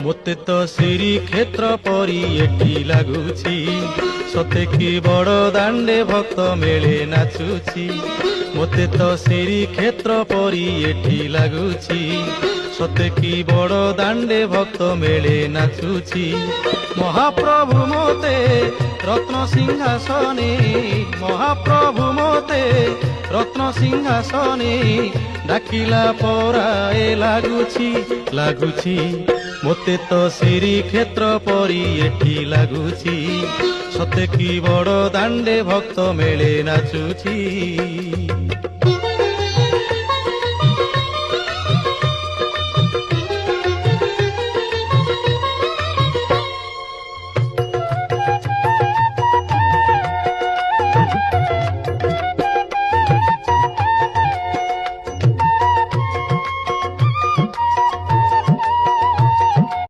ମୋତେ ତ ଶ୍ରୀକ୍ଷେତ୍ର ପରି ଏଠି ଲାଗୁଛି, ସତେ କି ବଡ଼ ଦାଣ୍ଡେ ଭକ୍ତ ମେଳେ ନାଚୁଛି। ମୋତେ ତ ଶ୍ରୀକ୍ଷେତ୍ର ପରି ଏଠି ଲାଗୁଛି, ସତେ କି ବଡ଼ ଦାଣ୍ଡେ ଭକ୍ତ ମେଳେ ନାଚୁଛି। ମହାପ୍ରଭୁ ମୋତେ ରତ୍ନ ସିଂହାସନେ, ମହାପ୍ରଭୁ ମୋତେ ରତ୍ନ ସିଂହାସନେ ଡାକିଲା ପରାଏ ଲାଗୁଛି ଲାଗୁଛି। ମୋତେ ତ ଶ୍ରୀକ୍ଷେତ୍ର ପରି ଏଠି ଲାଗୁଛି, ସତେ କି ବଡ଼ ଦାଣ୍ଡେ ଭକ୍ତ ମେଳେ ନାଚୁଛି।